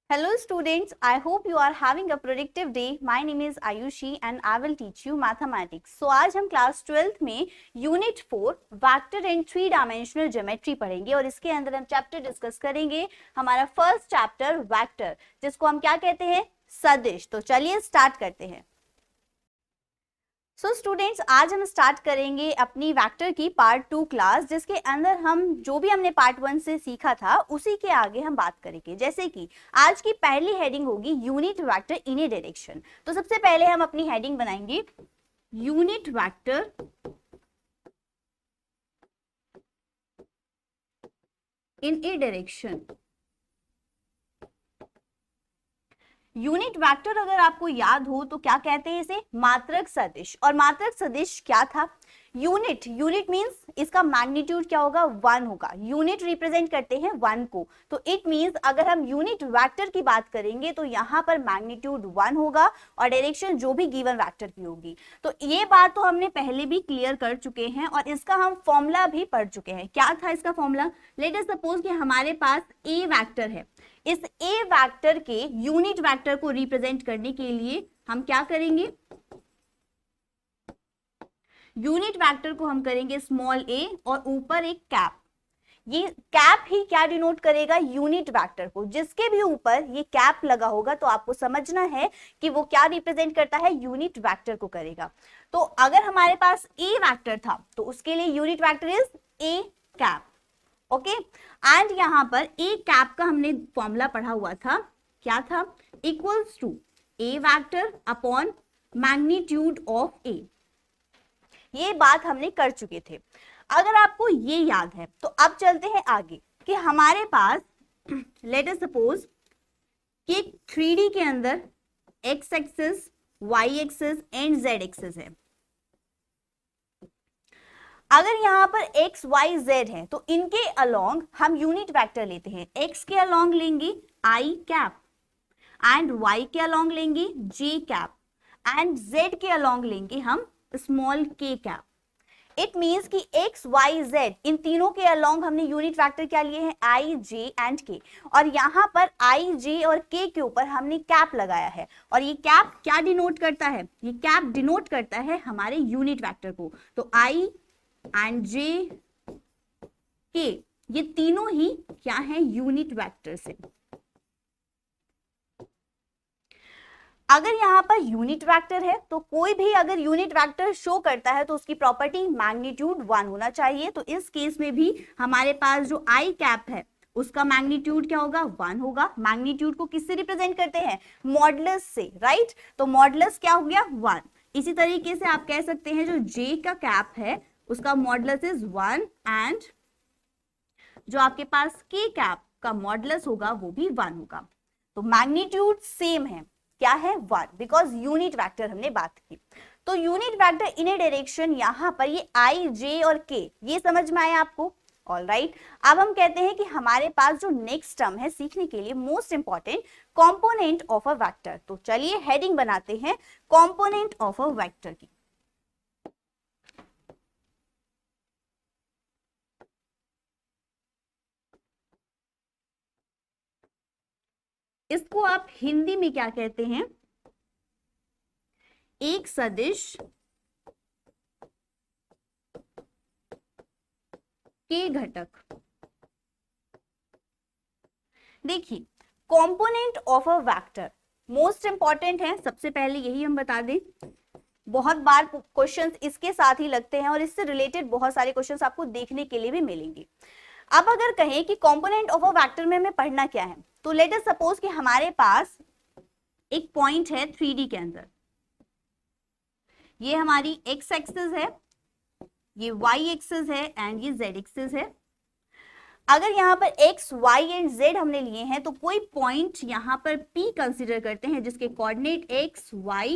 Hello students, I hope you are having a productive day. My name is Ayushi and I will teach you mathematics. So आज हम class 12th में unit 4 vector and 3 dimensional geometry पढ़ेंगे और इसके अंदर हम chapter discuss करेंगे हमारा फर्स्ट चैप्टर वेक्टर, जिसको हम क्या कहते हैं, सदिश। तो चलिए स्टार्ट करते हैं। स्टूडेंट्स, आज हम स्टार्ट करेंगे अपनी वेक्टर की पार्ट 2 क्लास, जिसके अंदर हम जो भी हमने पार्ट 1 से सीखा था उसी के आगे हम बात करेंगे। जैसे कि आज की पहली हेडिंग होगी यूनिट वेक्टर इन ए डायरेक्शन। तो सबसे पहले हम अपनी हेडिंग बनाएंगे यूनिट वेक्टर इन ए डायरेक्शन। यूनिट वेक्टर अगर आपको याद हो तो क्या कहते हैं इसे, मात्रक सदिश। और मात्रक सदिश क्या था, यूनिट मींस इसका मैग्नीट्यूड क्या होगा, 1 होगा। यूनिट रिप्रेजेंट करते हैं 1 को, तो इट मींस अगर हम यूनिट वेक्टर की बात करेंगे तो यहाँ पर मैग्नीट्यूड 1 होगा और डायरेक्शन जो भी गिवन वेक्टर की होगी। तो ये बात तो हमने पहले भी क्लियर कर चुके हैं और इसका हम फॉर्मूला भी पढ़ चुके हैं। क्या था इसका फॉर्मूला, लेट अस सपोज कि हमारे पास ए वेक्टर है। इस ए वेक्टर के यूनिट वेक्टर को रिप्रेजेंट करने के लिए हम क्या करेंगे, यूनिट वेक्टर को हम करेंगे स्मॉल ए और ऊपर एक कैप। ये कैप ही क्या डिनोट करेगा, यूनिट वेक्टर को। जिसके भी ऊपर ये कैप लगा होगा तो आपको समझना है कि वो क्या रिप्रेजेंट करता है, यूनिट वेक्टर को करेगा। तो अगर हमारे पास ए वेक्टर था तो उसके लिए unit vector is A cap, okay. And यहां पर ए कैप का हमने फॉर्मूला पढ़ा हुआ था, क्या था, equals to A vector upon magnitude of A. ये बात हमने कर चुके थे। अगर आपको ये याद है तो अब चलते हैं आगे कि हमारे पास लेट अस सपोज कि 3D के अंदर x axis, y axis and z axis है। अगर यहाँ पर x, y, z है तो इनके अलोंग हम यूनिट वेक्टर लेते हैं। x के अलोंग लेंगे i कैप एंड y के अलोंग लेंगे j कैप एंड z के अलोंग लेंगे हम small k cap. It means कि x, y, z इन तीनों के अलोंग हमने यूनिट वेक्टर क्या लिए हैं, i, j एंड k। और यहाँ पर i, j और k के ऊपर हमने कैप लगाया है और ये कैप क्या डिनोट करता है, ये कैप डिनोट करता है हमारे यूनिट वेक्टर को। तो i एंड j k ये तीनों ही क्या है, यूनिट वेक्टर्स है। अगर यहाँ पर यूनिट वेक्टर है तो कोई भी अगर यूनिट वेक्टर शो करता है तो उसकी प्रॉपर्टी मैग्नीट्यूड 1 होना चाहिए। तो इस केस में भी हमारे पास जो आई कैप है उसका मैग्नीट्यूड क्या होगा, 1 होगा। मैग्नीट्यूड को किससे रिप्रेजेंट करते हैं, मॉडुलस से, राइट। तो मॉडुलस क्या हो गया, 1। इसी तरीके से आप कह सकते हैं जो जे का कैप है उसका मॉडुलस इज 1 एंड जो आपके पास के कैप का मॉडुलस होगा वो भी 1 होगा। तो मैग्नीट्यूड सेम है, क्या है, 1, बिकॉज यूनिट वेक्टर हमने बात की। तो यूनिट वेक्टर इन ए डायरेक्शन, यहां पर ये आई, जे और के, ये समझ में आया आपको, ऑल राइट। अब हम कहते हैं कि हमारे पास जो नेक्स्ट टर्म है सीखने के लिए most important, component of a vector. तो चलिए हेडिंग बनाते हैं कंपोनेंट ऑफ अ वेक्टर की। इसको आप हिंदी में क्या कहते हैं, एक सदिश के घटक। देखिए component of a vector most important है, सबसे पहले यही हम बता दें। बहुत बार क्वेश्चंस इसके साथ ही लगते हैं और इससे रिलेटेड बहुत सारे क्वेश्चंस आपको देखने के लिए भी मिलेंगे। अब अगर कहें कि कंपोनेंट ऑफ अ वेक्टर में हमें पढ़ना क्या है, तो लेट अस सपोज कि हमारे पास एक पॉइंट है 3D के अंदर। ये हमारी x एक्सिस है, ये y एक्सिस है एंड ये z एक्सिस है। अगर यहाँ पर x, y एंड z हमने लिए हैं तो कोई पॉइंट यहाँ पर P कंसीडर करते हैं जिसके coordinate x, y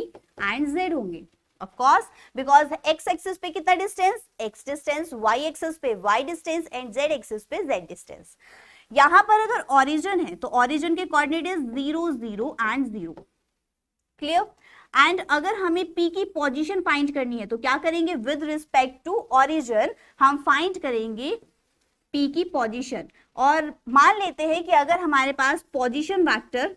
and z होंगे। Of course because x axis पे कितना distance, x distance, y axis पे y distance and z axis पे z डिस्टेंस। यहाँ पर अगर ओरिजिन है तो ओरिजिन के coordinate is 0, 0 and 0, clear. And अगर हमें P की पोजीशन फाइंड करनी है तो क्या करेंगे, विद रिस्पेक्ट टू ओरिजिन हम फाइंड करेंगे P की पोजीशन। और मान लेते हैं कि अगर हमारे पास पोजीशन वेक्टर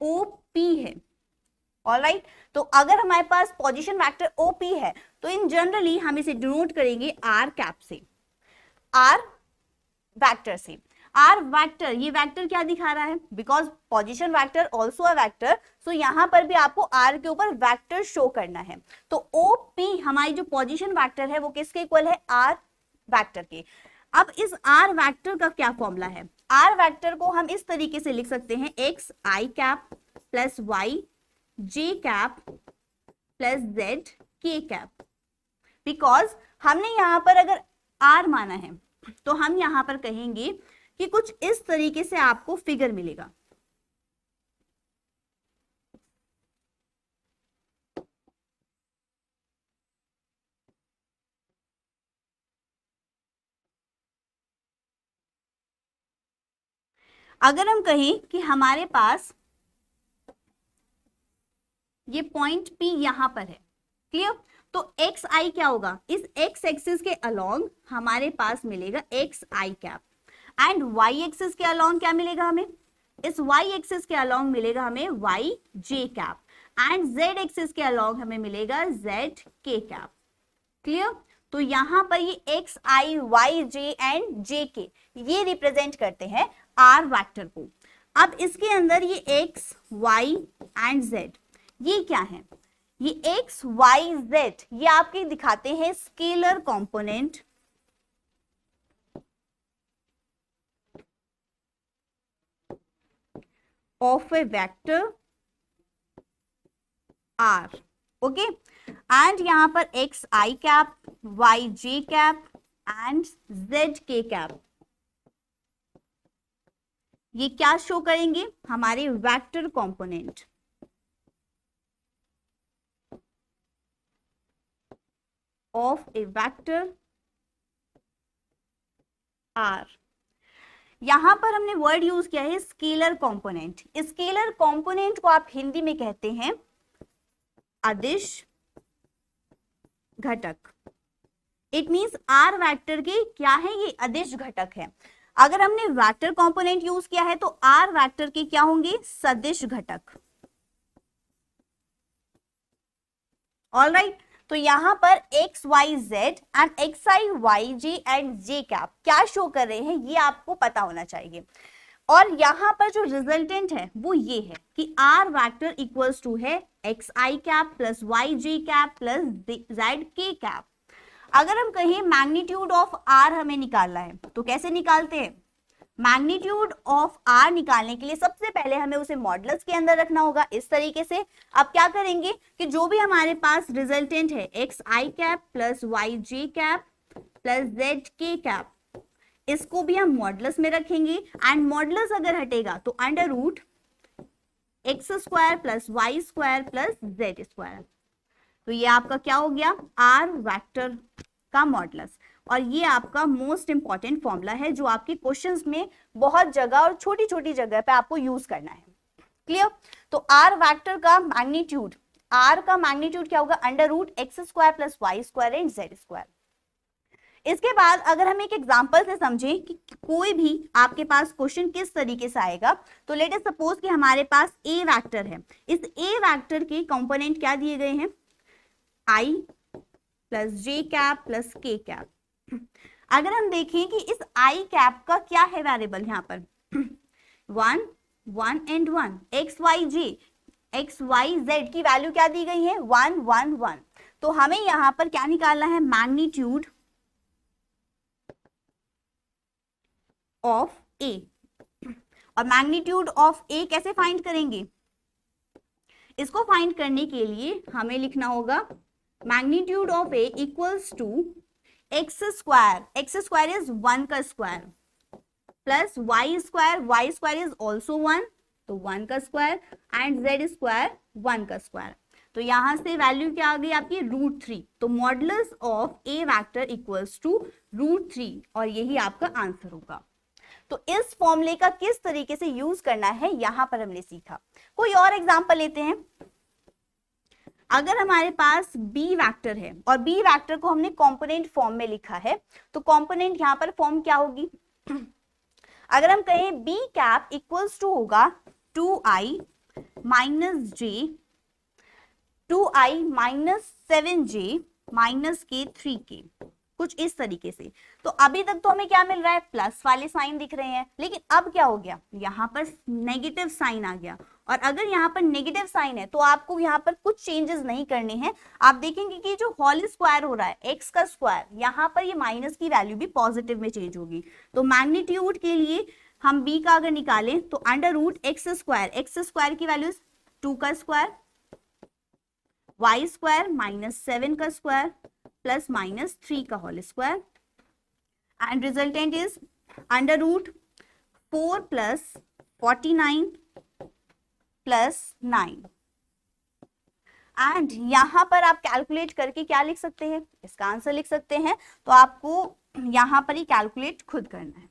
OP है, ऑलराइट, तो अगर हमारे पास पोजीशन वेक्टर OP है तो इन जनरली हम इसे डिनोट करेंगे R कैप से, R वेक्टर से। R वेक्टर, ये वेक्टर क्या दिखा रहा है, because position vector also a vector, so यहां पर भी आपको R के ऊपर वेक्टर शो करना है। तो OP हमारी जो पोजीशन वेक्टर है वो किसके इक्वल है, R वेक्टर के। अब इस R वेक्टर का क्या फॉर्मूला है, R वेक्टर को हम इस तरीके से लिख सकते हैं, x I cap plus y j cap plus z k cap. Because हमने यहां पर अगर R माना है तो हम यहां पर कहेंगे कि कुछ इस तरीके से आपको फिगर मिलेगा। अगर हम कहें कि हमारे पास ये पॉइंट P यहां पर है, क्लियर, तो एक्स आई क्या होगा, इस एक्स एक्सिस के अलोंग हमारे पास मिलेगा x i cap, and y axis के अलोंग क्या मिलेगा हमें, इस वाई एक्सिस के अलोंग मिलेगा हमें y j cap, and z axis के अलोंग हमें मिलेगा जेड के कैप। क्लियर, तो यहां पर ये X I Y J and J K ये रिप्रेजेंट करते हैं आर वेक्टर को। अब इसके अंदर ये एक्स वाई एंड जेड ये क्या है, ये एक्स वाई जेड ये आपके दिखाते हैं scalar component of a vector r, okay, and यहां पर x i cap y j cap and z k cap ये क्या शो करेंगे, हमारे vector component of a vector r. यहां पर हमने वर्ड यूज किया है स्केलर कंपोनेंट। स्केलर कंपोनेंट को आप हिंदी में कहते हैं अदिश घटक। इट मींस आर वेक्टर के क्या है, ये अदिश घटक है। अगर हमने वेक्टर कंपोनेंट यूज किया है तो आर वेक्टर के क्या होंगे, सदिश घटक। ऑलराइट, तो यहां पर x y z and x I Y J and j cap क्या शो कर रहे हैं ये आपको पता होना चाहिए। और यहां पर जो रिजल्टेंट है वो ये है कि आर वेक्टर इक्वल्स टू है x i cap plus Y j cap plus Z k cap. अगर हम कहें मैग्नीट्यूड ऑफ आर हमें निकालना है तो कैसे निकालते हैं, मैग्नीट्यूड ऑफ आर निकालने के लिए सबसे पहले हमें उसे मॉडुलस के अंदर रखना होगा इस तरीके से। अब क्या करेंगे कि जो भी हमारे पास रिजल्टेंट है x i cap plus Y j cap plus Z k cap इसको भी हम मॉडुलस में रखेंगे, एंड मॉडुलस अगर हटेगा तो under root x square plus y square plus z square. तो ये आपका क्या हो गया, आर वेक्टर का मॉडुलस। और ये आपका मोस्ट इंपॉर्टेंट फॉर्मूला है जो आपके क्वेश्चंस में बहुत जगह और छोटी छोटी जगह पे आपको यूज करना है। क्लियर, तो आर वेक्टर का मैग्नीट्यूड, आर का मैग्नीट्यूड क्या होगा, under root x square plus y square and z square. इसके बाद अगर हम एक एग्जांपल से समझें कि कोई भी आपके पास क्वेश्चन किस तरीके से आएगा, तो लेट अस सपोज कि हमारे पास ए वेक्टर है। इस ए वेक्टर के कंपोनेंट क्या दिए गए हैं, आई प्लस जे कैप प्लस के कैप। अगर हम देखें कि इस आई कैप का क्या है वेरिएबल, यहाँ पर 1 1 and 1, x y j x y z की वैल्यू क्या दी गई है, 1 1 1। तो हमें यहाँ पर क्या निकालना है, मैग्नीट्यूड ऑफ ए। और मैग्नीट्यूड ऑफ ए कैसे फाइंड करेंगे, इसको फाइंड करने के लिए हमें लिखना होगा magnitude of a equals to x square is 1 का square plus y square is also 1 तो 1 का स्क्वायर एंड जेड स्क्वायर 1 का स्क्वायर। तो यहां से वैल्यू क्या आ गई आपकी, √3। तो modulus of a vector equals to √3 और यही आपका आंसर होगा। तो इस फॉर्मूले का किस तरीके से यूज करना है यहां पर हमने सीखा। कोई और एग्जांपल लेते हैं। अगर हमारे पास बी वेक्टर है और बी वेक्टर को हमने कंपोनेंट फॉर्म में लिखा है, तो कंपोनेंट यहाँ पर फॉर्म क्या होगी? अगर हम कहें बी कैप इक्वल्स टू होगा 2i माइनस जे 2i माइनस 7j माइनस के 3k, कुछ इस तरीके से। तो अभी तक तो हमें क्या मिल रहा है? प्लस वाले साइन दिख रहे हैं, लेकिन अब क्या हो गया? यहाँ पर नेगेटिव साइन आ गया। और अगर यहाँ पर नेगेटिव साइन है तो आपको यहाँ पर कुछ चेंजेस नहीं करने हैं। आप देखेंगे कि जो होल स्क्वायर हो रहा है एक्स का स्क्वायर, यहाँ पर ये माइनस की वैल्यू भी पॉजिटिव में चेंज होगी। तो मैग्नीट्यूड के लिए हम बी का अगर निकालें तो अंडर रूट एक्स स्क्वायर की वैल्यू 2 का स्क्वायर वाई स्क्वायर माइनस 7 का स्क्वायर प्लस माइनस 3 का whole square, and resultant is under root 4 plus 49 plus 9। And यहां पर आप कैलकुलेट करके क्या लिख सकते हैं? इसका आंसर लिख सकते हैं। तो आपको यहां पर ही कैलकुलेट खुद करना है,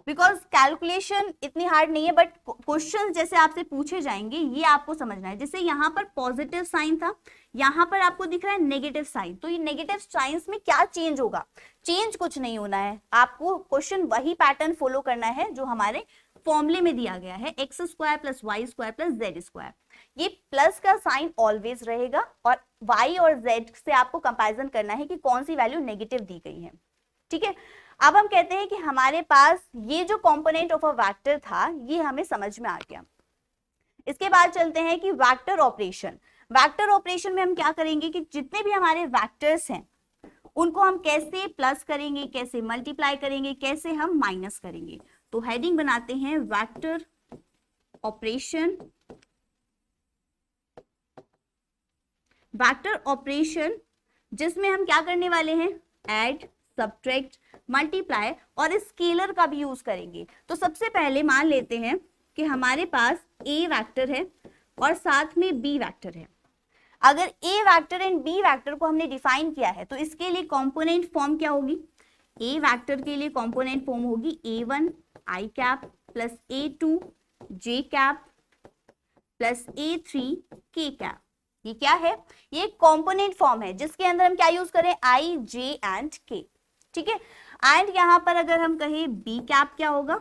बिकॉज कैलकुलेशन इतनी हार्ड नहीं है, बट क्वेश्चन जैसे आपसे पूछे जाएंगे ये आपको समझना है। जैसे यहाँ पर पॉजिटिव साइन था, यहाँ पर आपको दिख रहा है नेगेटिव साइन, तो ये नेगेटिव साइंस में क्या चेंज होगा? चेंज कुछ नहीं होना है, आपको क्वेश्चन वही पैटर्न फॉलो करना है जो हमारे फॉर्मूले में दिया गया है, x square plus y square plus z square. ये प्लस का साइन ऑलवेज रहेगा और वाई और जेड से आपको कंपैरिजन करना है कि कौन सी वैल्यू नेगेटिव दी गई है। ठीक है, अब हम कहते हैं कि हमारे पास ये जो कंपोनेंट ऑफ अ वेक्टर था ये हमें समझ में आ गया। इसके बाद चलते हैं कि वेक्टर ऑपरेशन। वेक्टर ऑपरेशन में हम क्या करेंगे कि जितने भी हमारे वेक्टर्स हैं उनको हम कैसे प्लस करेंगे, कैसे मल्टीप्लाई करेंगे, कैसे हम माइनस करेंगे। तो हेडिंग बनाते हैं वेक्टर ऑपरेशन। वेक्टर ऑपरेशन जिसमें हम क्या करने वाले हैं? ऐड, सब्ट्रैक्ट, मल्टीप्लाई और स्केलर का भी यूज करेंगे। तो सबसे पहले मान लेते हैं कि हमारे पास ए वेक्टर है और साथ में बी वेक्टर है। अगर ए वेक्टर एंड बी वेक्टर को हमने डिफाइन किया है तो इसके लिए कंपोनेंट फॉर्म क्या होगी? ए वेक्टर के लिए कंपोनेंट फॉर्म होगी a1 i cap plus a2 j cap plus a3 k cap. ये क्या है? ये कंपोनेंट फॉर्म है जिसके अंदर हम क्या यूज करें? i, j and k। ठीक है, एंड यहां पर अगर हम कहें बी कैप क्या होगा,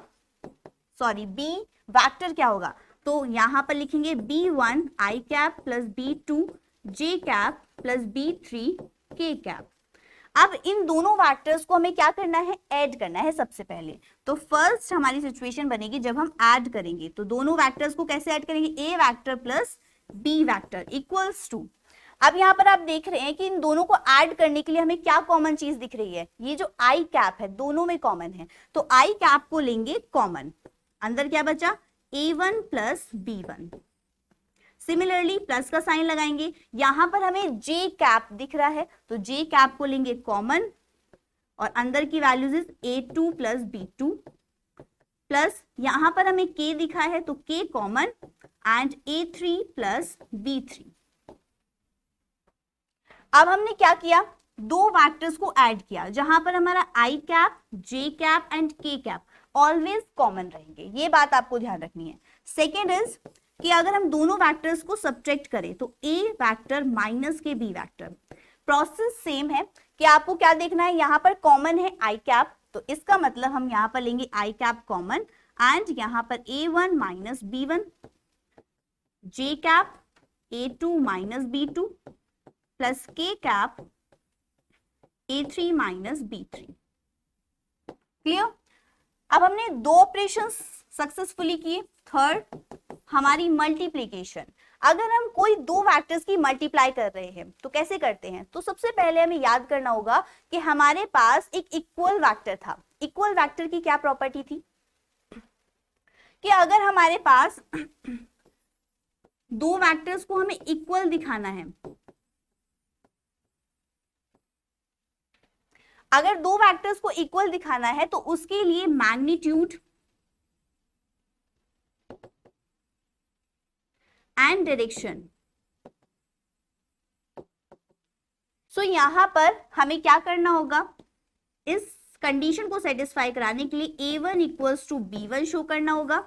सॉरी बी वेक्टर क्या होगा, तो यहां पर लिखेंगे b1 i cap plus b2 j cap plus b3 k cap. अब इन दोनों वेक्टर्स को हमें क्या करना है? ऐड करना है सबसे पहले। तो फर्स्ट हमारी सिचुएशन बनेगी जब हम ऐड करेंगे, तो दोनों वेक्टर्स को कैसे ऐड करेंगे? A vector plus B vector equals to. अब यहाँ पर आप देख रहे हैं कि इन दोनों को ऐड करने के लिए हमें क्या कॉमन चीज दिख रही है? ये जो आई कैप है दोनों में कॉमन है, तो आई कैप को लेंगे कॉमन। अंदर क्या बचा? a1 plus b1। Similarly plus का साइन लगाएंगे, यहां पर हमें जे कैप दिख रहा है तो जे कैप को लेंगे कॉमन और अंदर की values is a2 plus b2 plus यहां पर हमें k दिखा है तो k common and a3 plus b3। अब हमने क्या किया? दो वेक्टर्स को ऐड किया जहां पर हमारा आई कैप, जे कैप एंड के कैप ऑलवेज कॉमन रहेंगे, ये बात आपको ध्यान रखनी है। सेकेंड इज कि अगर हम दोनों वेक्टर्स को सब्ट्रैक्ट करें तो ए वेक्टर माइनस के बी वेक्टर, प्रोसेस सेम है कि आपको क्या देखना है? यहाँ पर कॉमन है आई कैप, तो इसका मतलब हम यहाँ पर लेंगे आई कैप कॉमन एंड यहाँ पर a1 minus b1 J cap a2 minus b2 plus k cap a3 minus b3। Clear? अब हमने दो ऑपरेशन सक्सेसफुली किए। थर्ड हमारी मल्टीप्लीकेशन। अगर हम कोई दो वेक्टर्स की मल्टीप्लाई कर रहे हैं तो कैसे करते हैं? तो सबसे पहले हमें याद करना होगा कि हमारे पास एक इक्वल वेक्टर था। इक्वल वेक्टर की क्या प्रॉपर्टी थी कि अगर हमारे पास दो वेक्टर्स को हमें इक्वल दिखाना है, अगर दो वेक्टर्स को इक्वल दिखाना है तो उसके लिए मैग्नीट्यूड एंड डायरेक्शन। सो यहां पर हमें क्या करना होगा? इस कंडीशन को सेटिस्फाई कराने के लिए a1 equals to b1 show करना होगा,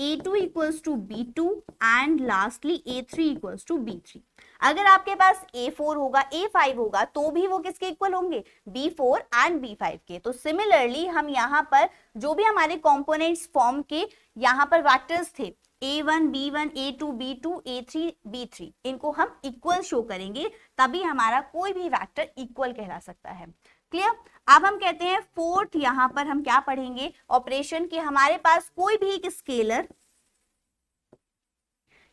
a2 equals to b2 and lastly a3 equals to b3। अगर आपके पास A4 होगा, A5 होगा, तो भी वो किसके इक्वल होंगे, B4 एंड B5 के। तो सिमिलरली हम यहाँ पर जो भी हमारे कंपोनेंट्स फॉर्म के यहाँ पर वेक्टर्स थे A1 B1 A2 B2 A3 B3, इनको हम इक्वल शो करेंगे, तभी हमारा कोई भी वेक्टर इक्वल कहला सकता है। क्लियर। अब हम कहते हैं फोर्थ, यहां पर हम क्या पढ़ेंगे, ऑपरेशन की हमारे पास कोई भी एक स्केलर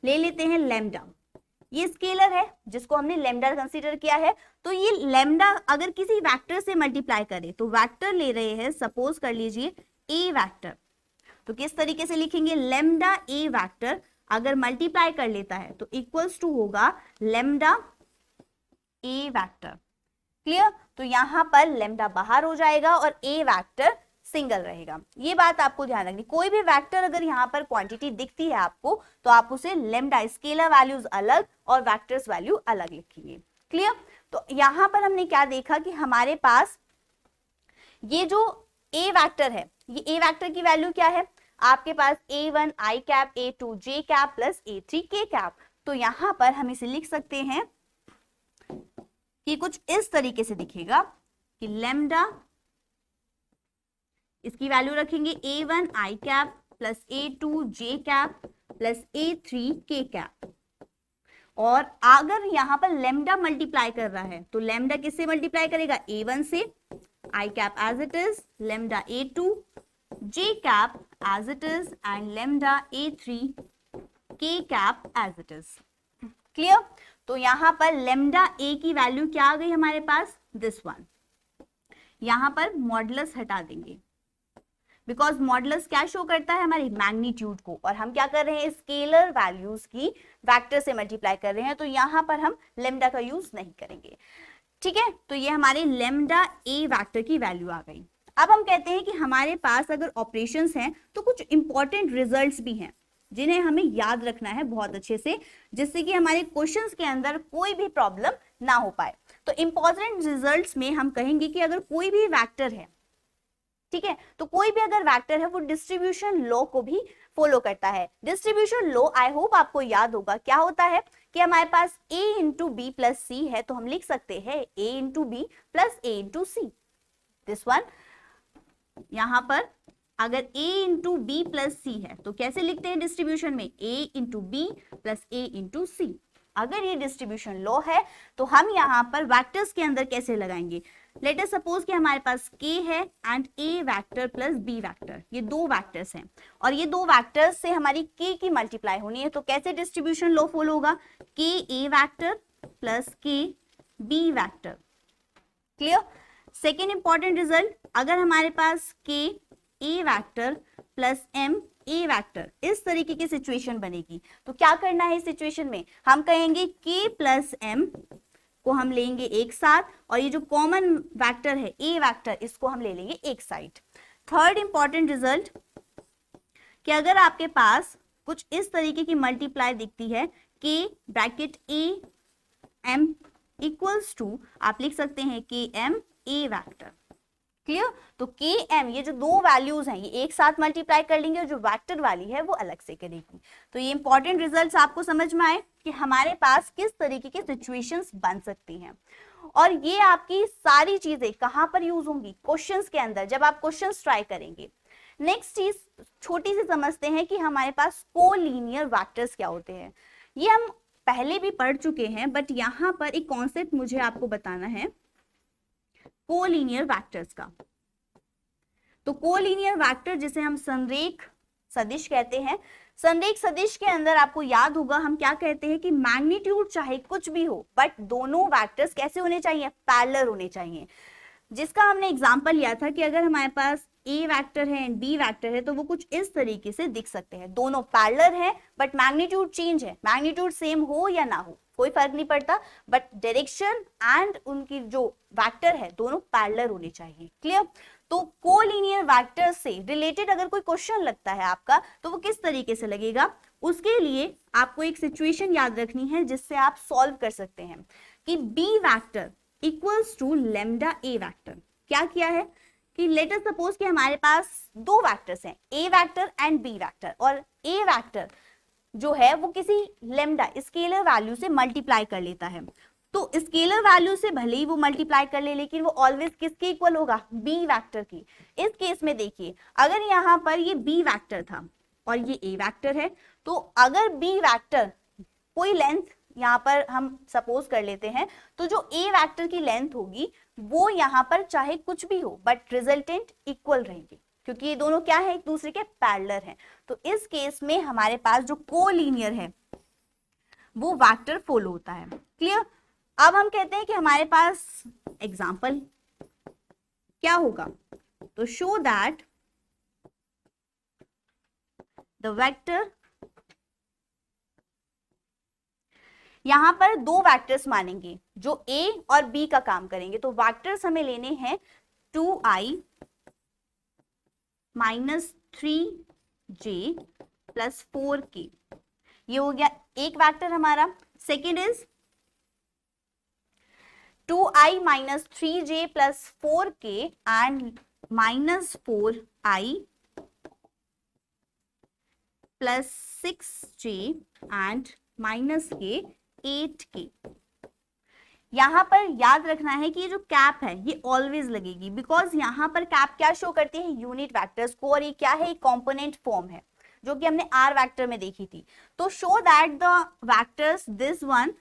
ले लेते हैं लैम्डा। ये स्केलर है जिसको हमने लैम्डा कंसीडर किया है। तो ये लैम्डा अगर किसी वेक्टर से मल्टीप्लाई करे, तो वेक्टर ले रहे हैं, सपोज कर लीजिए ए वेक्टर, तो किस तरीके से लिखेंगे, लैम्डा ए वेक्टर अगर मल्टीप्लाई कर लेता है तो इक्वल्स टू होगा लैम्डा ए वेक्टर। क्लियर। तो यहां पर लैम्डा बाहर हो जाएगा और ए वेक्टर सिंगल रहेगा। ये बात आपको ध्यान रखनी, कोई भी वेक्टर अगर यहाँ पर क्वांटिटी दिखती है आपको, तो आप उसे लैम्डा स्केलर वैल्यूज अलग और वेक्टर्स वैल्यू अलग लिखेंगे। क्लियर। तो यहां पर हमने क्या देखा कि हमारे पास ये जो ए वेक्टर है, ये ए वेक्टर की वैल्यू क्या है, आपके पास A1 I cap, A2 J cap plus A3 K cap. तो यहां पर हम इसे लिख सकते हैं कि कुछ इस तरीके से दिखेगा कि लैम्डा, इसकी वैल्यू रखेंगे A1 I cap plus A2 J cap plus A3 K cap. और अगर यहां पर लैम्डा मल्टीप्लाई कर रहा है तो लैम्डा किससे मल्टीप्लाई करेगा, A1 से, I cap as it is, lambda A2 J cap as it is and lambda A3 K cap as it is. Clear. तो यहां पर लैम्डा A की वैल्यू क्या आ गई हमारे पास, दिस वन। यहां पर मॉडुलस हटा देंगे, बिकॉज मॉडुलस क्या शो करता है, हमारी मैग्नीट्यूड को, और हम क्या कर रहे हैं, स्केलर वैल्यूज की वेक्टर से मल्टीप्लाई कर रहे हैं, तो यहां पर हम लैम्डा का यूज नहीं करेंगे। ठीक है। तो ये हमारे लैम्डा ए वेक्टर की वैल्यू आ गई। अब हम कहते हैं कि हमारे पास अगर ऑपरेशंस हैं तो कुछ इंपॉर्टेंट रिजल्ट्स भी हैं जिन्हें हमें याद रखना है बहुत अच्छे से, जिससे कि हमारे क्वेश्चंस के अंदर कोई भी प्रॉब्लम ना हो पाए। तो इंपॉर्टेंट रिजल्ट्स में हम कहेंगे कि अगर कोई भी वेक्टर है, ठीक है, तो कोई भी अगर वेक्टर है वो डिस्ट्रीब्यूशन लॉ को भी फॉलो करता है। डिस्ट्रीब्यूशन लॉ आई होप आपको याद होगा, क्या होता है कि हमारे पास a into b plus c है, तो हम लिख सकते हैं a into b plus a into c, this one. यहां पर अगर a into b plus c है तो कैसे लिखते हैं डिस्ट्रीब्यूशन में, a into b plus a into c. अगर ये डिस्ट्रीब्यूशन लॉ है तो हम यहाँ पर वेक्टर्स के अंदर कैसे लगाएंगे, लेट अस सपोज कि हमारे पास k है and a vector plus b vector, ये दो वेक्टर्स हैं और ये दो वेक्टर्स से हमारी k की मल्टीप्लाई होनी है, तो कैसे डिस्ट्रीब्यूशन लॉ फॉलो होगा, k a vector plus k b vector. Clear. Second important result, अगर हमारे पास k a vector plus m a vector इस तरीके की सिचुएशन बनेगी, तो क्या करना है इस सिचुएशन में, हम कहेंगे k प्लस m को हम लेंगे एक साथ और ये जो कॉमन वेक्टर है a वेक्टर, इसको हम ले लेंगे एक साइड। थर्ड इंपॉर्टेंट रिजल्ट कि अगर आपके पास कुछ इस तरीके की मल्टीप्लाई दिखती है, k bracket a m equals to, आप लिख सकते हैं k m a vector. Clear. तो के एम, ये जो दो वैल्यूज हैं ये एक साथ मल्टीप्लाई कर लेंगे और जो वेक्टर वाली है वो अलग से करेगी। तो ये इंपॉर्टेंट रिजल्ट्स आपको समझ में आए कि हमारे पास किस तरीके की सिचुएशंस बन सकती हैं, और ये आपकी सारी चीजें कहां पर यूज होंगी, क्वेश्चंस के अंदर, जब आप क्वेश्चंस ट्राई करेंगे। नेक्स्ट चीज छोटी सी समझते हैं कि हमारे पास कोलिनियर वेक्टर्स क्या होते हैं। ये हम पहले भी पढ़ चुके हैं, बट यहाँ पर एक कॉन्सेप्ट मुझे आपको बताना है कोलिनियर वेक्टर्स का। तो कोलिनियर वेक्टर जिसे हम संरेख सदिश कहते हैं, संरेख सदिश के अंदर आपको याद होगा हम क्या कहते हैं कि मैग्नीट्यूड चाहे कुछ भी हो, बट दोनों वेक्टर्स कैसे होने चाहिए, पैरेलल होने चाहिए। जिसका हमने एग्जांपल लिया था कि अगर हमारे पास ए वेक्टर है एंड बी वेक्टर है तो वो कुछ इस तरीके से दिख सकते हैं, दोनों पैरेलल है बट मैग्नीट्यूड चेंज है, मैग्नीट्यूड सेम हो या ना हो कोई फर्क नहीं पड़ता, बट डायरेक्शन एंड उनकी जो वेक्टर है दोनों पैरेलल होने चाहिए। क्लियर। तो कोलिनियर वेक्टर से रिलेटेड अगर कोई क्वेश्चन लगता है आपका तो वो किस तरीके से लगेगा, उसके लिए आपको एक सिचुएशन याद रखनी है जिससे आप सॉल्व कर सकते हैं कि b vector equals to lambda a vector. क्या किया है कि लेट अस सपोज कि हमारे पास दो वेक्टर्स हैं, ए वेक्टर एंड बी वेक्टर, और ए वेक्टर जो है वो किसी लेमडा स्केलर वैल्यू से मल्टीप्लाई कर लेता है। तो स्केलर वैल्यू से भले ही वो मल्टीप्लाई कर ले, लेकिन वो ऑलवेज किसके इक्वल होगा, बी वेक्टर की। इस केस में देखिए, अगर यहाँ पर ये बी वेक्टर था और ये ए वेक्टर है, तो अगर बी वेक्टर कोई लेंथ यहाँ पर हम सपोज कर लेते हैं, तो जो ए वेक्टर की लेंथ होगी वो यहाँ पर चाहे कुछ भी हो बट रिजल्टेंट इक्वल रहेंगे, क्योंकि ये दोनों क्या है, एक दूसरे के पैरेलल हैं। तो इस केस में हमारे पास जो कोलिनियर है वो वेक्टर फॉलो होता है। क्लियर। अब हम कहते हैं कि हमारे पास एग्जाम्पल क्या होगा, तो शो दैट द वेक्टर, यहां पर दो वेक्टर्स मानेंगे जो a और b का काम करेंगे। तो वेक्टर्स हमें लेने हैं 2i minus 3j plus 4k, ये हो गया एक वेक्टर हमारा। Second is 2i minus 3j plus 4k and minus 4i plus 6j and minus के 8k। यहां पर याद रखना है कि ये जो कैप है ये ऑलवेज लगेगी, बिकॉज यहां पर कैप क्या शो करती है, यूनिट वेक्टर्स को, और ये क्या है, कंपोनेंट फॉर्म है जो कि हमने आर वेक्टर में देखी थी। तो show that the vectors this one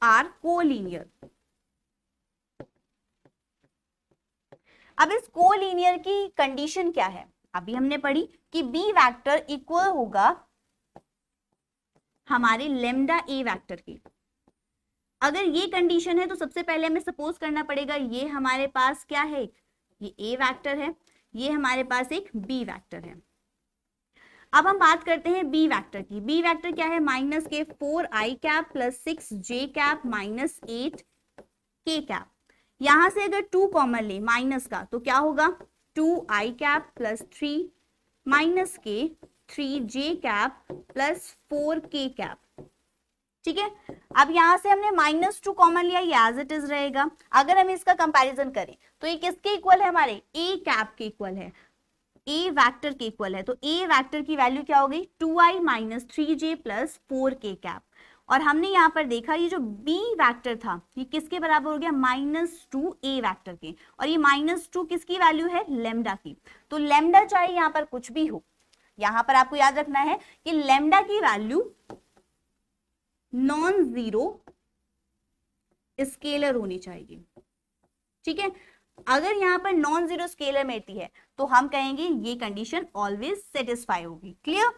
are collinear. अब इस कोलिनियर की कंडीशन क्या है, अभी हमने पढ़ी कि बी वेक्टर इक्वल होगा हमारे लेमडा ए वेक्टर की। अगर ये कंडीशन है तो सबसे पहले हमें सपोज करना पड़ेगा ये हमारे पास क्या है, ये ए वेक्टर है, ये हमारे पास एक बी वेक्टर है। अब हम बात करते हैं बी वेक्टर की। बी वेक्टर क्या है, माइनस के 4i cap plus 6j cap minus 8k cap. यहां से अगर 2 कॉमन ले माइनस का, तो क्या होगा 2i कैप प्लस 3 माइनस के 3j cap plus 4k cap. ठीक है। अब यहां से हमने -2 कॉमन लिया, ये एज इट इज रहेगा। अगर हम इसका कंपैरिजन करें तो ये किसके इक्वल है, हमारे ए कैप के इक्वल है, ए वेक्टर के इक्वल है। तो ए वेक्टर की वैल्यू क्या हो गई, 2i minus 3j plus 4k cap. और हमने यहाँ पर देखा ये जो बी वेक्टर था ये किसके बराबर हो गया, -2 ए वेक्टर के, और ये -2 किसकी वैल्यू है, लेमडा की। तो लेमडा चाहे यहाँ पर कुछ भी हो, यहाँ पर आपको याद रखना है कि लेमडा की वैल्यू नॉन जीरो स्केलर होनी चाहिए। ठीक है। अगर यहाँ पर नॉन जीरो स्केलर मिलती है तो हम कहेंगे ये कंडीशन ऑलवेज सेटिस्फाई होगी। क्लियर।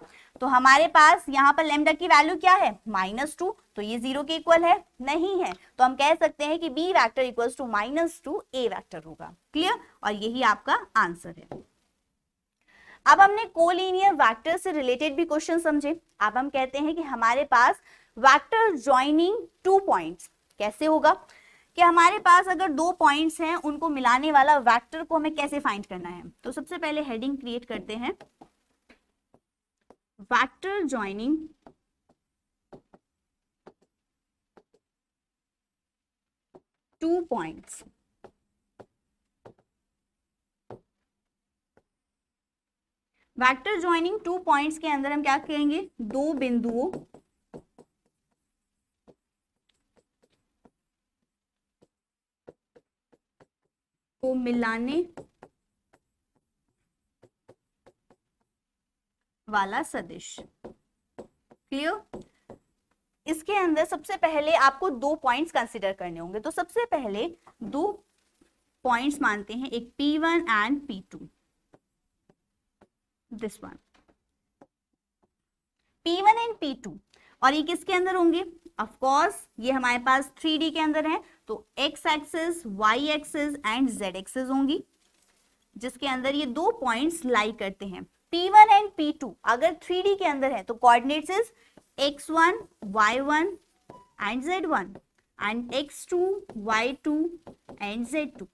तो हमारे पास यहाँ पर लेमडा की वैल्यू क्या है, -2, तो ये 0 के इक्वल है नहीं है, तो हम कह सकते हैं कि b vector equals to -2 a vector होगा। क्लियर। और यही आपका आंसर है। अब हमने कोलिनियर वेक्टर से रिलेटेड भी क्वेश्चन समझे। अब हम कहते हैं कि हमारे पास वेक्टर जॉइनिंग 2 पॉइंट्स कैसे होगा, कि हमारे पास अगर 2 पॉइंट्स हैं उनको मिलाने वाला वेक्टर को हमें कैसे फाइंड करना है। तो सबसे पहले हेडिंग क्रिएट करते हैं, vector joining 2 points. Vector joining 2 points के अंदर हम क्या कहेंगे, दो बिंदुओं को मिलाने वाला सदिश। क्लियर। इसके अंदर सबसे पहले आपको 2 पॉइंट्स कंसीडर करने होंगे। तो सबसे पहले 2 पॉइंट्स मानते हैं, एक P1 and P2, this one P1 and P2। और ये किसके अंदर होंगे, ऑफ कोर्स ये हमारे पास 3D के अंदर है, तो x axis, y axis and z axis होंगी, जिसके अंदर ये 2 पॉइंट्स लाई करते हैं। P1 एंड P2 अगर 3D के अंदर है तो coordinates is x1, y1 and z1 and x2, y2 and z2।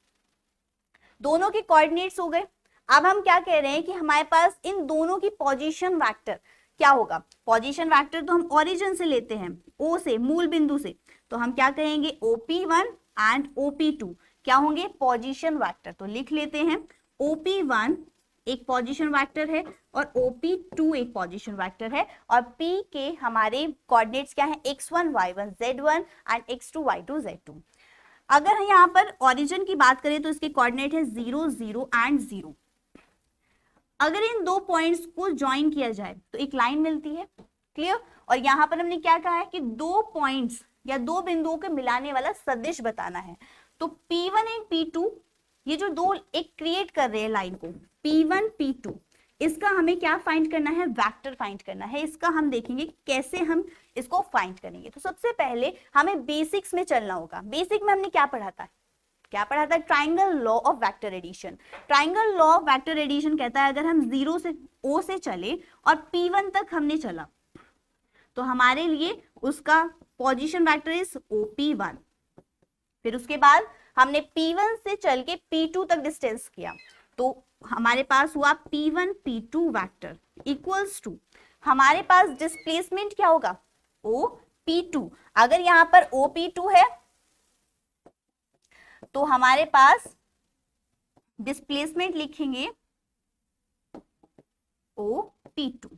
दोनों के कोऑर्डिनेट्स हो गए। अब हम क्या कह रहे हैं कि हमारे पास इन दोनों की पोजीशन वेक्टर क्या होगा। पोजीशन वेक्टर तो हम ओरिजिन से लेते हैं, O से, मूल बिंदु से, तो हम क्या कहेंगे OP1 एंड OP2 क्या होंगे, पोजीशन वेक्टर। तो लिख लेते हैं OP1 एक पोजीशन वेक्टर है और OP2 एक पोजीशन वेक्टर है और P के हमारे कोऑर्डिनेट्स क्या है, x1 y1 z1 and x2 y2 z2। अगर यहाँ पर ओरिजिन की बात करें तो इसके कोऑर्डिनेट है 0 0 एंड 0। अगर इन दो पॉइंट्स को ज्वाइन किया जाए तो एक लाइन मिलती है, क्लियर। और यहाँ पर हमने क्या कहा है कि दो पॉइंट्स या दो बिंदुओं को मिलाने वाला सदिश बताना है। तो P1 एंड P2 ये जो दो एक क्रिएट कर रहे हैं लाइन को P1 P2, इसका हमें क्या फाइंड करना है, वेक्टर फाइंड करना है। इसका हम देखेंगे कैसे हम इसको फाइंड करेंगे। तो सबसे पहले हमें बेसिक्स में चलना होगा। बेसिक में हमने क्या पढ़ा था, triangle law of vector addition. Triangle law of vector addition कहता है अगर हम 0 से O से चले और P1 तक हमने चला तो हमारे लिए उसका पोजीशन वेक्टर इज OP1। फिर उसके बाद हमने P1 से चल के P2 तक डिस्टेंस किया तो हमारे पास हुआ P1 P2 vector equals to हमारे पास डिस्प्लेसमेंट क्या होगा, OP2। अगर यहां पर OP2 है तो हमारे पास डिस्प्लेसमेंट लिखेंगे OP2।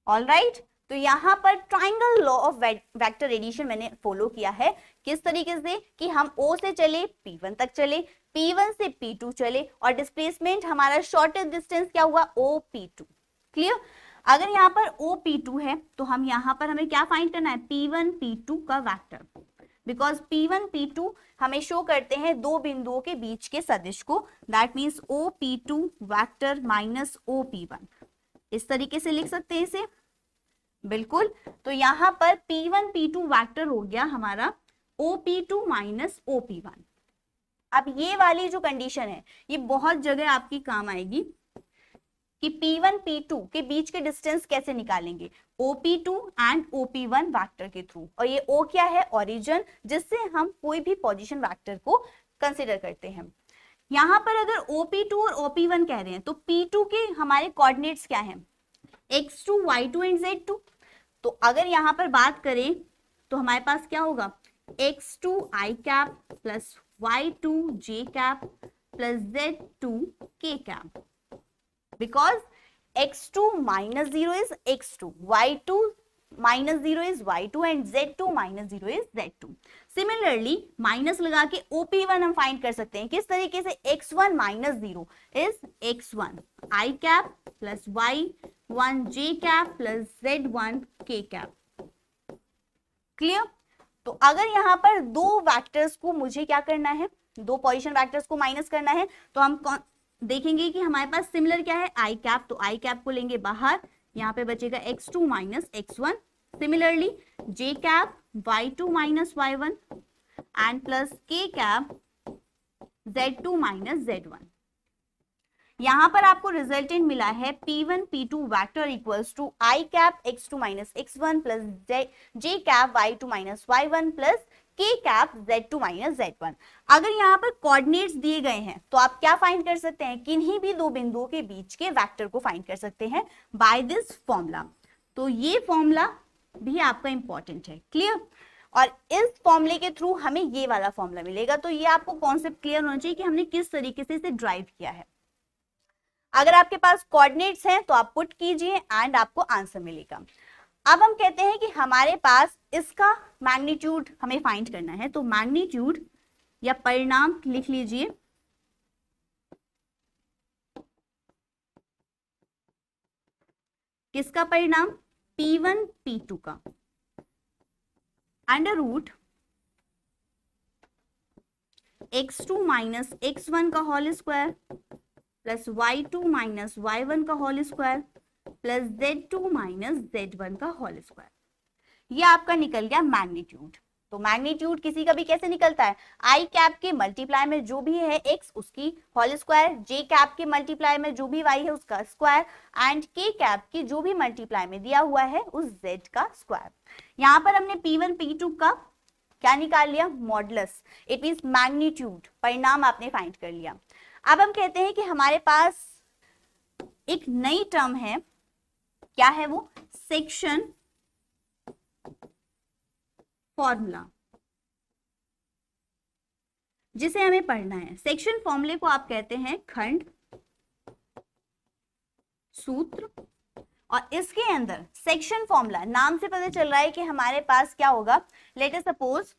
ऑलराइट, तो यहां पर triangle law of vector addition मैंने फॉलो किया है। किस तरीके से कि हम O से चले P1 तक चले, P1 से P2 चले और डिस्प्लेसमेंट हमारा शॉर्टेस्ट डिस्टेंस क्या हुआ, OP2। क्लियर। अगर यहाँ पर OP2 है तो हम यहाँ पर हमें क्या फाइंड करना है, P1 P2 का वेक्टर, बिकॉज P1 P2 हमें शो करते हैं दो बिंदुओं के बीच के सदिश को। That means OP2 vector minus OP1। इस तरीके से लिख सकते हैं इसे, बिल्कुल। तो यहां पर P1 P2 वेक्टर हो गया हमारा OP2 माइनस OP1। अब ये वाली जो कंडीशन है ये बहुत जगह आपकी काम आएगी कि P1 P2 के बीच के डिस्टेंस कैसे निकालेंगे, OP2 एंड OP1 वेक्टर के थ्रू। और ये O क्या है, ओरिजिन, जिससे हम कोई भी पोजीशन वेक्टर को कंसिडर करते हैं। यहां पर अगर OP2 और OP1 कह रहे हैं तो P2 के हमारे कोऑर्डिनेट्स क्या हैं, x2 y2 एंड z2। तो अगर यहां पर बात करें तो हमारे पास क्या होगा, x2 i cap plus y2 j cap plus z2 k cap, because x2 minus 0 is x2, y2 minus 0 is y2 and z2 minus 0 is z2। Similarly minus लगा के OP1 हम फाइंड कर सकते हैं। किस तरीके से, x1 minus 0 is x1 i cap plus y1 j cap plus z1 k cap. Clear. तो अगर यहाँ पर दो वेक्टर्स को मुझे क्या करना है, दो पोजीशन वेक्टर्स को माइनस करना है तो हम देखेंगे कि हमारे पास सिमिलर क्या है, i कैप। तो i कैप को लेंगे बाहर, यहाँ पे बचेगा x2 minus x1। Similarly j cap y2 minus y1 and plus k cap z2 minus z1। यहां पर आपको रिजल्टेंट मिला है P1 P2 vector equals to i cap x2 minus x1 plus j cap y2 minus y1 plus k cap z2 minus z1। अगर यहाँ पर coordinates दिए गए हैं तो आप क्या फाइंड कर सकते हैं, किन्हीं भी दो बिंदुओं के बीच के वेक्टर को फाइंड कर सकते हैं बाय दिस फॉर्मूला। तो ये फॉर्मूला भी आपका इंपॉर्टेंट है, क्लियर। और इस फॉर्मूले के थ्रू हमें ये वाला फॉर्मूला मिलेगा। तो ये आपको कॉन्सेप्ट क्लियर होना चाहिए कि हमने किस तरीके से इसे ड्राइव किया है। अगर आपके पास कोऑर्डिनेट्स हैं तो आप पुट कीजिए एंड आपको आंसर मिलेगा। अब हम कहते हैं कि हमारे पास इसका मैग्नीट्यूड हमें फाइंड करना है। तो मैग्नीट्यूड या परिणाम लिख लीजिए, किसका परिणाम, P1 P2 का, under root x2 minus x1 का whole square plus y2 minus y1 का whole square plus z2 minus z1 का होल स्क्वायर। ये आपका निकल गया मैग्नीट्यूड। तो मैग्नीट्यूड किसी का भी कैसे निकलता है, i कैप के मल्टीप्लाई में जो भी है x उसकी होल स्क्वायर, j कैप के मल्टीप्लाई में जो भी y है उसका स्क्वायर एंड k कैप की जो भी मल्टीप्लाई में दिया हुआ है उस z का स्क्वायर। यहाँ पर हमने P1 P2 का क्या निकाल लिया, मॉडुलस, इट मींस मैग्नीट्यूड, परिणाम आपने फाइंड कर लिया। अब हम कहते हैं कि हमारे पास एक नई टर्म है, क्या है वो, सेक्शन फॉर्मूला, जिसे हमें पढ़ना है। सेक्शन फॉर्मूले को आप कहते हैं खंड सूत्र, और इसके अंदर सेक्शन फॉर्मूला, नाम से पता चल रहा है कि हमारे पास क्या होगा। लेट अस सपोज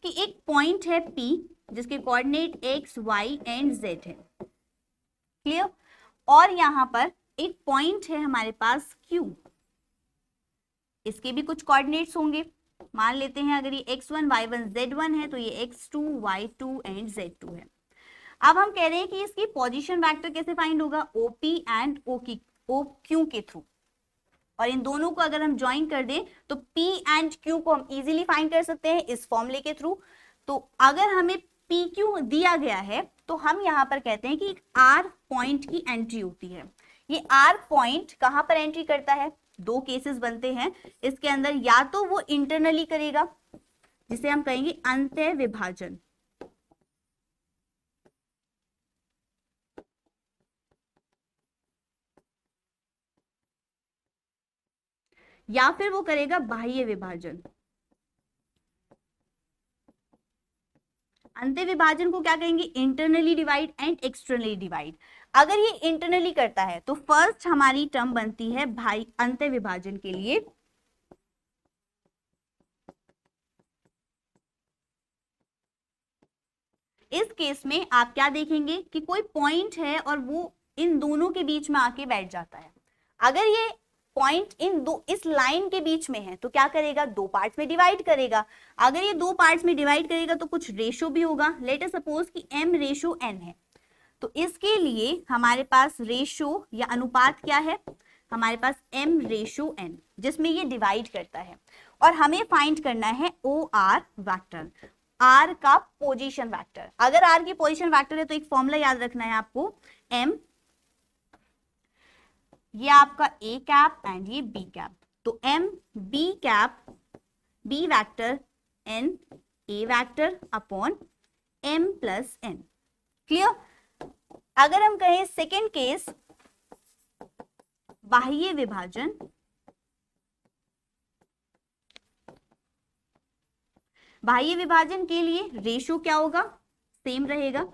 कि एक पॉइंट है P जिसके coordinate x, y and z है, क्लियर। और यहां पर एक पॉइंट है हमारे पास Q, इसके भी कुछ कोऑर्डिनेट्स होंगे। मान लेते हैं अगर ये x1, y1, z1 है तो ये x2, y2 एंड z2 है। अब हम कह रहे हैं कि इसकी पोजीशन वेक्टर कैसे फाइंड होगा, OP एंड OQ के थ्रू। और इन दोनों को अगर हम ज्वाइन कर दें तो P एंड Q को हम इजीली फाइंड कर सकते हैं इस फॉर्मूले के थ्रू। तो अगर हमें PQ दिया गया है तो हम यहाँ पर कहते हैं कि R पॉइंट की एंट्री होती है। ये R पॉइंट कहाँ पर एंट्री करता है, दो केसेस बनते हैं इसके अंदर, या तो वो इंटरनली करेगा जिसे हम कहेंगे अंतः विभाजन, या फिर वो करेगा बाह्य विभाजन। अंतः विभाजन को क्या कहेंगे, internally divide and externally divide. अगर ये इंटरनली करता है तो फर्स्ट हमारी टर्म बनती है भाई अंतः विभाजन के लिए, इस केस में आप क्या देखेंगे कि कोई पॉइंट है और वो इन दोनों के बीच में आके बैठ जाता है। अगर ये पॉइंट इस लाइन के बीच में है तो क्या करेगा, दो पार्ट्स में डिवाइड करेगा। अगर ये दो पार्ट्स में डिवाइड करेगा तो कुछ रेशो भी होगा। लेट अस सपोज कि m/n है, तो इसके लिए हमारे पास रेशो या अनुपात क्या है, हमारे पास m/n, जिसमें ये डिवाइड करता है। और हमें फाइंड करना है OR वेक्टर, R का पोजीशन वेक्टर। अगर R की पोजीशन वेक्टर है तो एक फॉर्मूला याद रखना है आपको, m, ये आपका A कैप एंड ये B कैप, तो m B cap B vector n A vector upon m plus n, clear. अगर हम कहें सेकेंड केस बाह्य विभाजन, बाह्य विभाजन के लिए रेशो क्या होगा, सेम रहेगा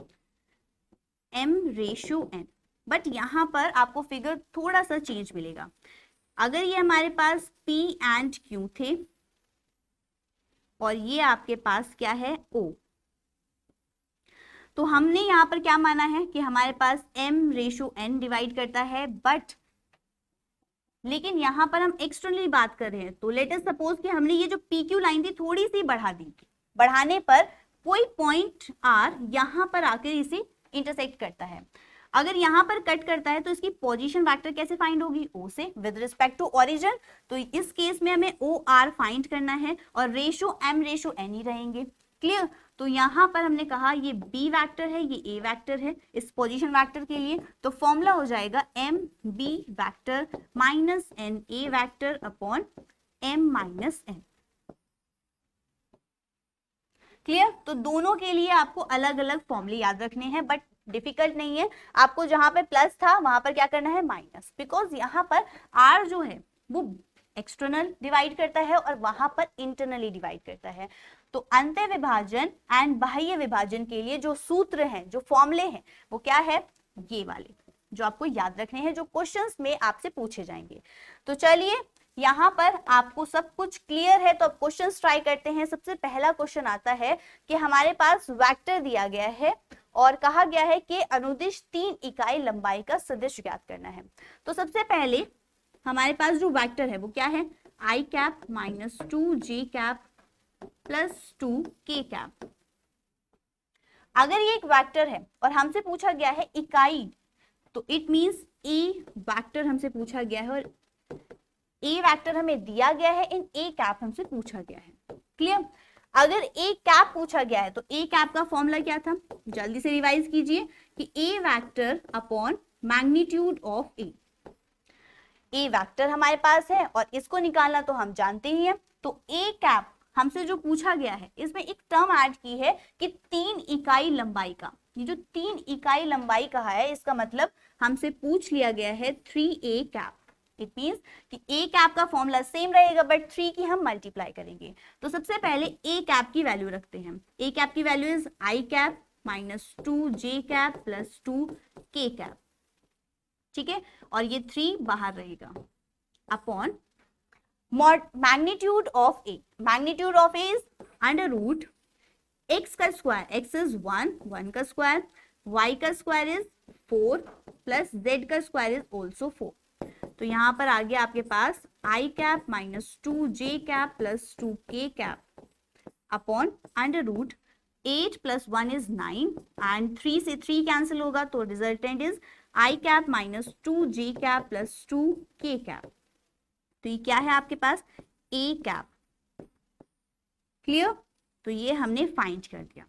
m/n, बट यहां पर आपको फिगर थोड़ा सा चेंज मिलेगा। अगर ये हमारे पास P एंड Q थे और ये आपके पास क्या है O, तो हमने यहां पर क्या माना है कि हमारे पास m/n डिवाइड करता है, बट लेकिन यहां पर हम एक्सटर्नली बात कर रहे हैं। तो लेट अस सपोज कि हमने ये जो PQ लाइन थी थोड़ी सी बढ़ा दी, बढ़ाने पर कोई पॉइंट R यहां पर आकर इसे इंटरसेक्ट करता है। अगर यहां पर कट करता है तो इसकी पोजीशन वेक्टर कैसे फाइंड होगी, O से विद रिस्पेक्ट टू ओरिजिन। तो इस केस में हमें OR फाइंड करना है और रेशो m/n ही रहेंगे, क्लियर। तो यहां पर हमने कहा ये B वेक्टर है, ये A वेक्टर है इस पोजीशन वेक्टर के लिए, तो फॉर्मूला हो जाएगा MB vector minus NA vector upon m-n, clear. तो दोनों के लिए आपको अलग अलग फॉर्मूले याद रखने हैं, बट डिफिकल्ट नहीं है। आपको जहां पे प्लस था वहां पर क्या करना है, माइनस, बिकॉज यहां पर R जो है वो एक्सटर्नल डिवाइड करता है और वहां पर इंटरनली डिवाइड करता है। तो अंतः विभाजन एंड बाह्य विभाजन के लिए जो सूत्र हैं, जो फॉर्मूले हैं, वो क्या है, ये वाले जो आपको याद रखने हैं, जो क्वेश्चंस में आपसे पूछे जाएंगे। तो चलिए यहाँ पर आपको सब कुछ क्लियर है, तो अब क्वेश्चंस ट्राई करते हैं। सबसे पहला क्वेश्चन आता है कि हमारे पास वेक्टर दिया गया है और कहा गया है कि अनुदिश 3 इकाई लंबाई का सदिश ज्ञात करना है। तो सबसे पहले हमारे पास जो वेक्टर है वो क्या है, i cap minus 2j cap plus 2k cap. अगर ये एक वेक्टर है और हमसे पूछा गया है इकाई, तो इट मींस a वेक्टर हमसे पूछा गया है और a वेक्टर हमें दिया गया है, इन a कैप हमसे पूछा गया है, क्लियर। अगर a कैप पूछा गया है तो a कैप का फॉर्मूला क्या था, जल्दी से रिवाइज कीजिए कि a vector upon magnitude of a। a vector हमारे पास है और इसको निकालना तो हम जानते ही हैं। तो a कैप हमसे जो पूछा गया है इसमें एक टर्म ऐड की है कि 3 इकाई लंबाई का, ये जो 3 इकाई लंबाई कहा है इसका मतलब हमसे पूछ लिया गया है 3a कैप। इट मींस कि a कैप का फॉर्मूला सेम रहेगा बट 3 की हम मल्टीप्लाई करेंगे। तो सबसे पहले a कैप की वैल्यू रखते हैं। a कैप की value is i cap minus 2j cap plus 2k cap. ठीक है, और ये 3 बाहर रहेगा upon magnitude of a, magnitude of a is under root x का स्क्वायर, x इज 1 का स्क्वायर, y का स्क्वायर इज 4 प्लस z का स्क्वायर इज ऑल्सो 4। तो यहाँ पर आ गया आपके पास i cap minus 2j cap plus 2k cap upon under root 8 plus 1 is 9 and 3 से 3 कैंसिल होगा, तो resultant is i cap minus 2j cap plus 2k cap. तो ये क्या है आपके पास a कैप। क्लियर, तो ये हमने फाइंड कर दिया।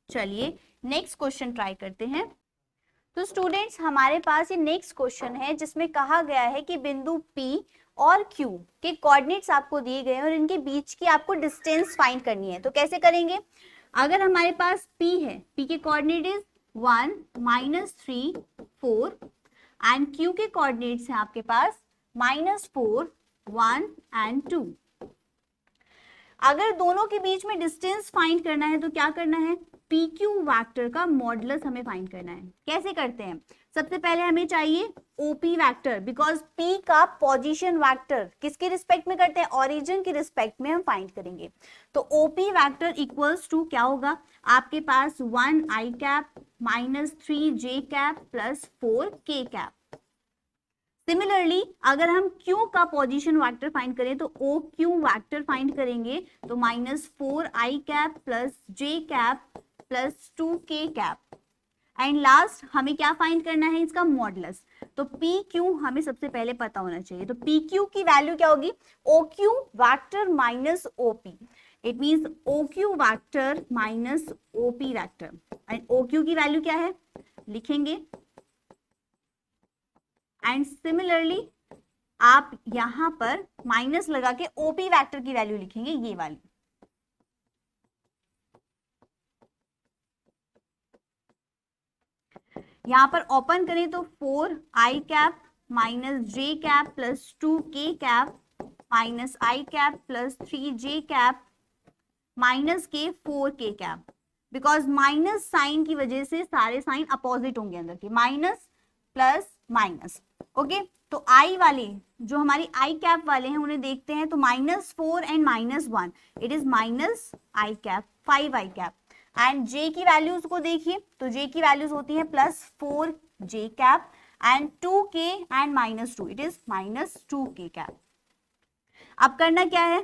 चलिए नेक्स्ट क्वेश्चन ट्राई करते हैं। तो स्टूडेंट्स हमारे पास ये नेक्स्ट क्वेश्चन है जिसमें कहा गया है कि बिंदु P और Q के कोऑर्डिनेट्स आपको दिए गए हैं और इनके बीच की आपको डिस्टेंस फाइंड करनी है। तो कैसे करेंगे, अगर हमारे पास P है, P के कोऑर्डिनेट इज 1 -3 4 एंड Q के कोऑर्डिनेट्स हैं आपके पास -4 1 एंड 2। अगर दोनों के बीच में डिस्टेंस फाइंड करना है तो क्या करना है, PQ वेक्टर का मॉडुलस हमें फाइंड करना है। कैसे करते हैं, सबसे पहले हमें चाहिए OP वेक्टर, बिकॉज P का पोजीशन वेक्टर किसके रिस्पेक्ट में करते हैं, ओरिजिन के रिस्पेक्ट में हम फाइंड करेंगे। तो OP वेक्टर इक्वल्स टू क्या होगा आपके पास 1 i cap minus 3 j cap plus 4 k cap. Similarly अगर हम Q का पोजीशन वेक्टर फाइंड करें तो OQ वेक्टर फाइंड करेंगे, तो -4 i cap plus j cap plus 2k cap. And last हमें क्या फाइंड करना है, इसका मॉडुलस। तो PQ हमें सबसे पहले पता होना चाहिए। तो PQ की वैल्यू क्या होगी, OQ vector minus OP, it means OQ vector minus OP vector. And OQ की वैल्यू क्या है लिखेंगे, एंड सिमिलरली आप यहां पर माइनस लगा के OP वेक्टर की वैल्यू लिखेंगे, ये वाली। यहां पर ओपन करें तो 4 i cap minus j cap plus 2k cap minus i cap plus 3j cap minus के 4k cap. Because minus sign की वजह से सारे साइन अपोजिट होंगे अंदर के, माइनस प्लस माइनस। ओके, तो i वाले जो हमारी i कैप वाले हैं उन्हें देखते हैं, तो -4 and -1 it is minus i cap 5 i cap. And j की वैल्यूज को देखिए, तो j की वैल्यूज होती है +4 j cap and 2k and -2 it is -2k cap. अब करना क्या है,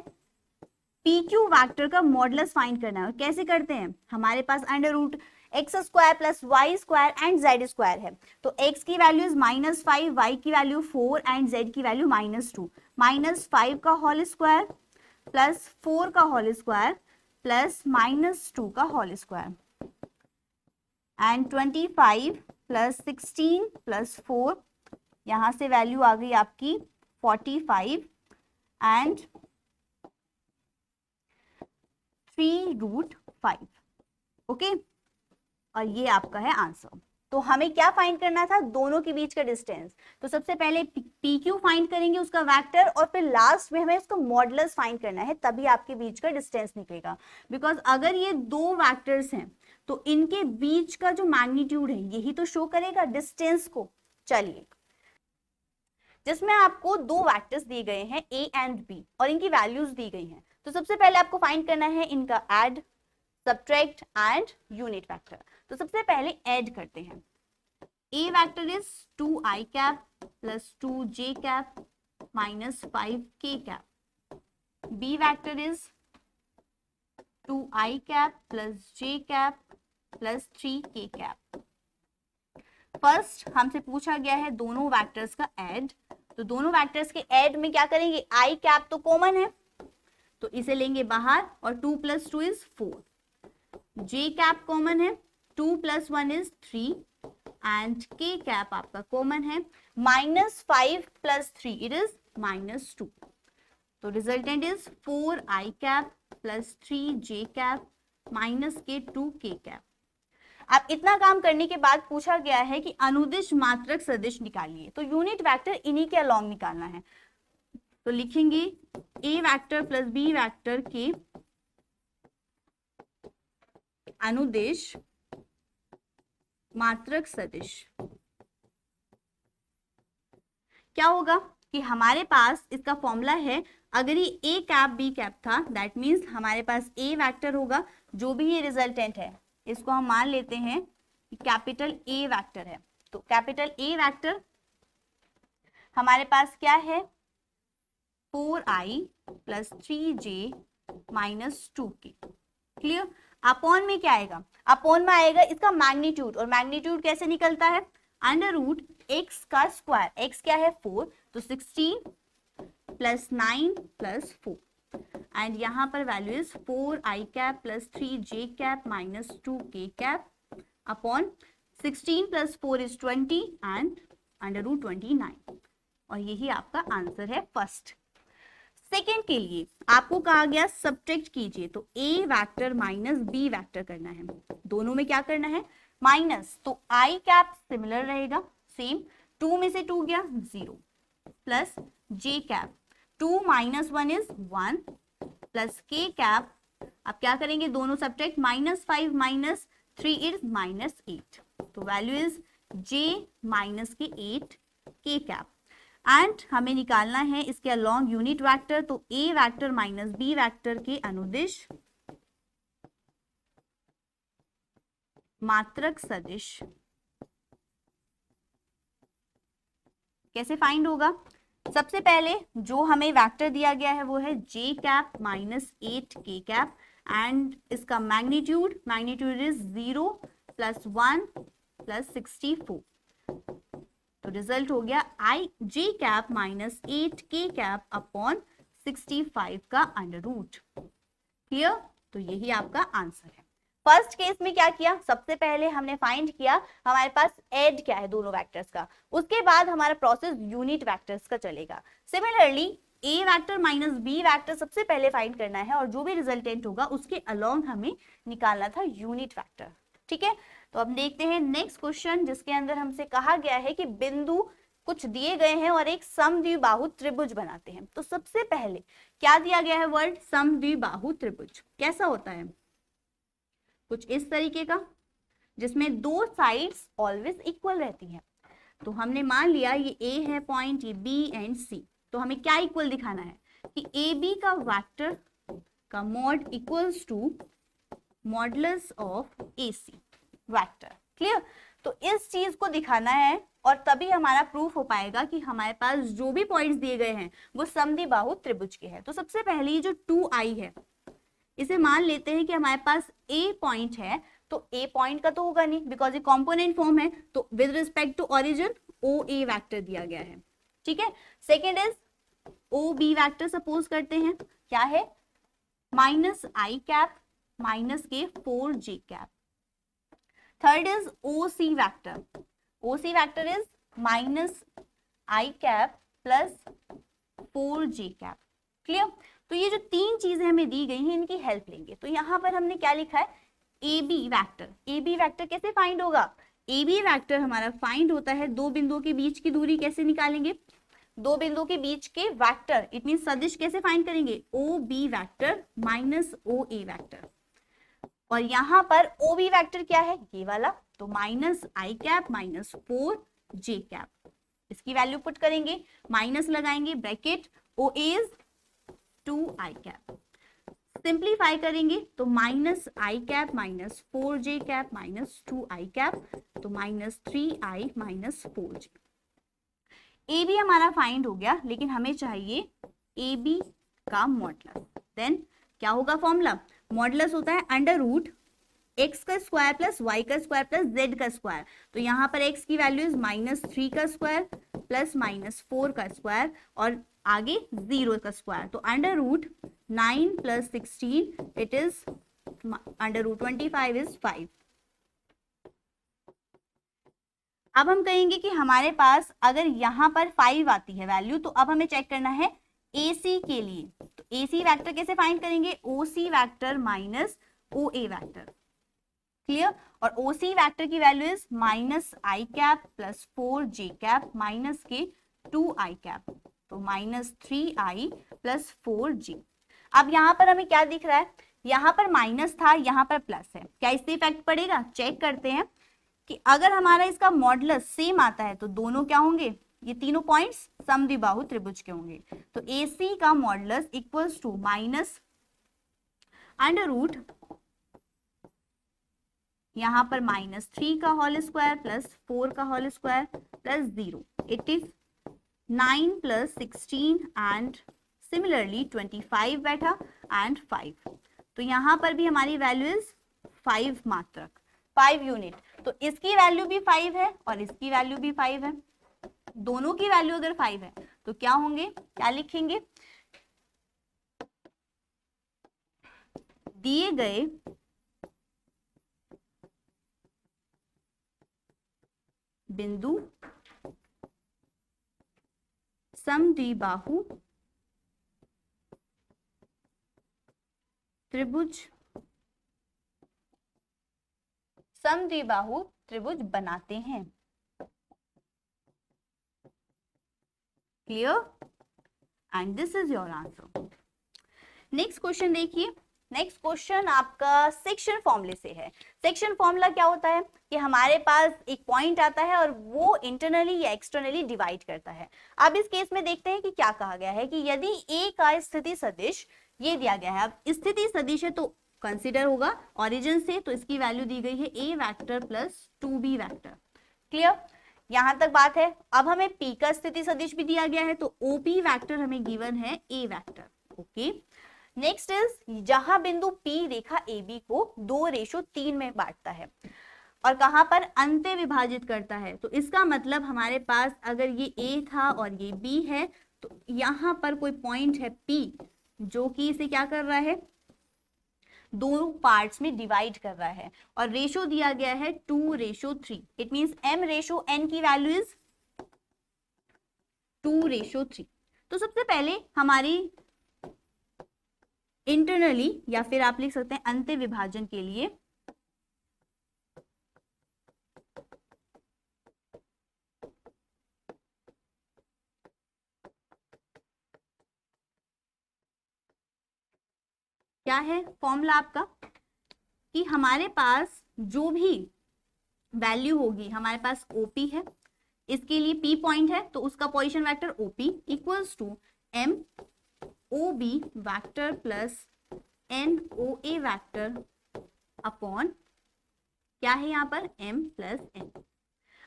PQ वेक्टर का मॉडुलस फाइंड करना है। और कैसे करते हैं, हमारे पास under root x square plus y square and z square है। तो x की वैल्यू इज -5, y की वैल्यू 4 एंड z की वैल्यू -2। -5 का होल स्क्वायर प्लस 4 का होल स्क्वायर प्लस -2 का whole square and 25 plus 16 plus 4, यहां से वैल्यू आ गई आपकी 45 एंड 3√5। ओके, और ये आपका है आंसर। तो हमें क्या फाइंड करना था, दोनों के बीच का डिस्टेंस। तो सबसे पहले PQ फाइंड करेंगे उसका वेक्टर, और फिर लास्ट में हमें उसका मॉडुलस फाइंड करना है, तभी आपके बीच का डिस्टेंस निकलेगा। बिकॉज अगर ये दो वेक्टर्स हैं तो इनके बीच का जो मैग्नीट्यूड है यही तो शो करेगा डिस्टेंस को। चलिए, जिसमें आपको दो वेक्टर्स दिए गए हैं A एंड B और इनकी वैल्यूज दी गई हैं। तो सबसे पहले आपको फाइंड करना है इनका add, subtract and unit vector. तो सबसे पहले ऐड करते हैं। A vector is 2i cap plus 2j cap minus 5k cap. B vector is 2i cap plus j cap plus 3k cap. First हमसे पूछा गया है दोनों वेक्टर्स का ऐड। तो दोनों वेक्टर्स के ऐड में क्या करेंगे, i कैप तो कॉमन है तो इसे लेंगे बाहर, और 2 + 2 इज 4। j कैप कॉमन है, 2 + 1 इज 3 एंड k कैप आपका कॉमन है, -5 + 3 इट इज -2। तो resultant is 4i cap plus 3j cap minus के 2k कैप। अब इतना काम करने के बाद पूछा गया है कि अनुदिश मात्रक सदिश निकालिए। तो यूनिट वेक्टर इन्हीं के अलॉन्ग निकालना है। तो लिखेंगे a vector plus b vector के अनुदिश मात्रक सदिश। क्या होगा कि हमारे पास इसका फॉर्मूला है, अगर ये ए कैप बी कैप था दैट मीन्स हमारे पास ए वेक्टर होगा, जो भी ये रिजल्टेंट है इसको हम मान लेते हैं कि कैपिटल ए वेक्टर है। तो कैपिटल ए वेक्टर हमारे पास क्या है, 4i plus 3j minus 2k। Clear. Upon में क्या आएगा, अपॉन में आएगा इसका मैग्नीट्यूड, और मैग्नीट्यूड कैसे निकलता है, अंडर रूट एक्स का स्क्वायर, एक्स क्या है 4, तो 16 प्लस 9 प्लस 4, एंड यहाँ पर value is 4i cap plus 3j cap minus 2k cap upon 16 plus 4 is 20 and under root 29, और यही आपका आंसर है फर्स्ट। सेकेंड के लिए आपको कहा गया सब्ट्रैक्ट कीजिए, तो a vector minus b vector करना है, दोनों में क्या करना है माइनस, तो i कैप सिमिलर रहेगा सेम, 2 में से 2 गया 0 plus j cap 2 minus 1 is 1 plus k cap, अब क्या करेंगे दोनों subtract, minus 5 minus 3 is minus 8, तो वैल्यू इज j माइनस के 8 k कैप, एंड हमें निकालना है इसके अलोंग यूनिट वेक्टर, तो a vector minus b vector के अनुदिश मात्रक सदिश कैसे फाइंड होगा। सबसे पहले जो हमें वेक्टर दिया गया है वो है j cap minus 8k cap, and इसका magnitude, magnitude is 0 plus 1 plus 64, तो रिजल्ट हो गया i j cap minus 8k cap upon 65 का अंडर रूट। क्लियर, तो यही आपका आंसर है। फर्स्ट केस में क्या किया, सबसे पहले हमने फाइंड किया हमारे पास एड क्या है दोनों वेक्टर्स का, उसके बाद हमारा प्रोसेस यूनिट वेक्टर्स का चलेगा। सिमिलरली ए वेक्टर माइनस बी वेक्टर सबसे पहले फाइंड करना है, और जो भी रिजल्टेंट होगा उसके अलोंग हमें निकालना था यूनिट वेक्टर। ठीक है, तो अब देखते हैं नेक्स्ट क्वेश्चन, जिसके अंदर हमसे कहा गया है कि बिंदु कुछ दिए गए हैं और एक समद्विबाहु त्रिभुज बनाते हैं। तो सबसे पहले क्या दिया गया है वर्ड, समद्विबाहु त्रिभुज कैसा होता है, कुछ इस तरीके का, जिसमें दो साइड्स ऑलवेज इक्वल रहती हैं। तो हमने मान लिया ये ए है पॉइंट, ये बी एंड सी, तो हमें क्या इक्वल दिखाना है कि ए बी का वेक्टर का mod equals to modulus of a c vector. Clear, तो इस चीज को दिखाना है और तभी हमारा प्रूफ हो पाएगा कि हमारे पास जो भी पॉइंट्स दिए गए हैं वो समद्विबाहु त्रिभुज के हैं। तो सबसे पहले जो 2i है इसे मान लेते हैं कि हमारे पास a पॉइंट है, तो a पॉइंट का तो होगा नहीं बिकॉज ये कॉम्पोनेंट फॉर्म है, तो with respect to origin o a vector दिया गया है। ठीक है, second is o b vector suppose करते हैं, क्या है माइनस आई कैप माइनस के 4j cap. Third is OC vector, OC vector is minus i cap plus 4j cap. Clear, तो ये जो तीन चीजें हमें दी गई हैं इनकी हेल्प लेंगे। तो यहाँ पर हमने क्या लिखा है AB वेक्टर, AB वेक्टर कैसे फाइंड होगा, AB वेक्टर हमारा फाइंड होता है दो बिंदुओं के बीच की दूरी कैसे निकालेंगे, दो बिंदुओं के बीच के वेक्टर, इट मीन सदिश कैसे फाइंड करेंगे, OB vector minus OA vector, और यहाँ पर OB वेक्टर क्या है ये वाला, तो minus i cap minus 4j cap, इसकी वैल्यू पुट करेंगे, माइनस लगाएंगे bracket, OA is 2i cap, simplify करेंगे तो minus i cap minus 4j cap minus 2i cap, तो minus 3i minus 4j। A b हमारा फाइंड हो गया, लेकिन हमें चाहिए ए बी का मॉडुलस। देन क्या होगा फॉर्मूला, मॉडुलस होता है अंडर रूट एक्स का स्क्वायर प्लस वाई का स्क्वायर प्लस जेड का स्क्वायर। तो यहाँ पर एक्स की वैल्यू इज माइनस 3 का स्क्वायर प्लस माइनस 4 का स्क्वायर और आगे 0 का स्क्वायर, तो under root 9 plus 16 it is under root 25 is 5। अब हम कहेंगे कि हमारे पास अगर यहाँ पर 5 आती है वैल्यू, तो अब हमें चेक करना है AC के लिए, तो AC वेक्टर कैसे फाइंड करेंगे, OC vector minus OA vector. Clear, और OC वेक्टर की value is minus i cap plus 4j cap minus के 2i कैप, तो माइनस 3i प्लस 4j। अब यहाँ पर हमें क्या दिख रहा है, यहाँ पर माइनस था यहाँ पर प्लस है, क्या इससे इफेक्ट पड़ेगा, चेक करते हैं कि अगर हमारा इसका मॉडुलस सेम आता है तो दोनों क्या होंगे ये तीनों पॉइंट्स समद्विबाहु त्रिभुज के होंगे। तो AC का modulus equals to minus under root यहाँ पर -3 का होल स्क्वायर प्लस 4 का whole square plus 0, it is 9 + 16 and similarly 25 बैठा एंड 5। तो यहाँ पर भी हमारी वैल्यू इज 5 मात्रक, 5 यूनिट। तो इसकी वैल्यू भी 5 है और इसकी वैल्यू भी 5 है, दोनों की वैल्यू अगर 5 है तो क्या होंगे, क्या लिखेंगे, दिए गए बिंदु समद्विबाहु त्रिभुज बनाते हैं। Clear? And this is your answer. Next question देखिए। नेक्स्ट क्वेश्चन आपका सेक्शन फॉर्मूले से है। सेक्शन फॉर्मूला क्या होता है कि हमारे पास एक पॉइंट आता है और वो इंटरनली या एक्सटर्नली डिवाइड करता है। अब इस केस में देखते हैं कि क्या कहा गया है कि यदि ए का स्थिति सदिश ये दिया गया है, अब स्थिति सदिश है तो कंसीडर होगा ओरिजिन से, तो इसकी वैल्यू दी गई है a vector plus 2b vector. Clear? यहां तक बात है। अब हमें p का स्थिति सदिश भी दिया गया है तो OP वेक्टर हमें गिवन है a vector. Okay, next is जहां बिंदु P रेखा AB को 2:3 में बांटता है और कहां पर अंत्य विभाजित करता है, तो इसका मतलब हमारे पास अगर ये A था और ये B है तो यहां पर कोई पॉइंट है P जो कि इसे क्या कर रहा है, दो पार्ट्स में डिवाइड कर रहा है और रेशो दिया गया है 2:3। इट मींस m/n की वैल्यू इज 2:3। तो सबसे पहले हमारी इंटरनली या फिर आप लिख सकते हैं अंत्य विभाजन के लिए क्या है फॉर्मूला आपका कि हमारे पास जो भी वैल्यू होगी, हमारे पास OP है, इसके लिए P पॉइंट है तो उसका position vector OP equals to m OB vector plus n OA vector upon क्या है यहाँ पर m प्लस n।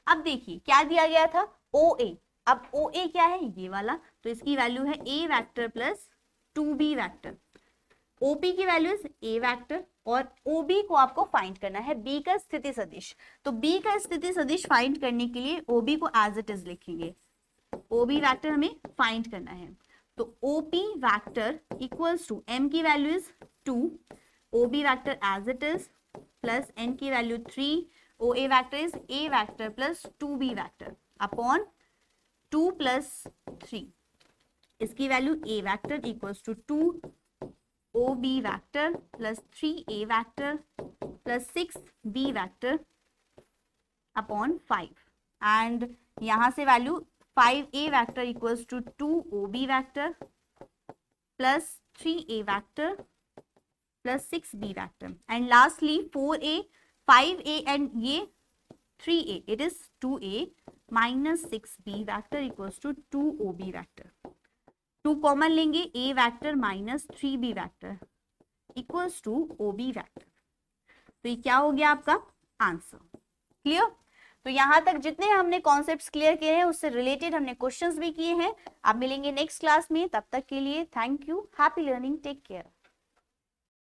अब देखिए क्या दिया गया था OA, अब OA क्या है ये वाला, तो इसकी वैल्यू है a vector plus 2b vector. OP की वैल्यू इज a वेक्टर और OB को आपको फाइंड करना है B का स्थिति सदिश। तो B का स्थिति सदिश फाइंड करने के लिए OB को एज इट इज लिखेंगे, OB वेक्टर हमें फाइंड करना है। तो OP vector equals to m की value is 2, OB vector as it is plus n की value 3, OA vector is a vector plus 2b vector upon 2 plus 3, इसकी value a vector equals to 2 OB vector plus 3a vector plus 6b vector upon 5 and यहां से value 5a vector equals to 2 OB vector plus 3a vector plus 6b vector and lastly 4a 5a and ये 3a, it is 2a minus 6b vector equals to 2 OB vector. 2 common लेंगे, a vector minus 3b vector equals to OB vector. तो ये क्या हो गया आपका answer. Clear? तो यहां तक जितने हमने कॉन्सेप्ट्स क्लियर किए हैं उससे रिलेटेड हमने क्वेश्चंस भी किए हैं। आप मिलेंगे नेक्स्ट क्लास में, तब तक के लिए thank you, happy learning, take care.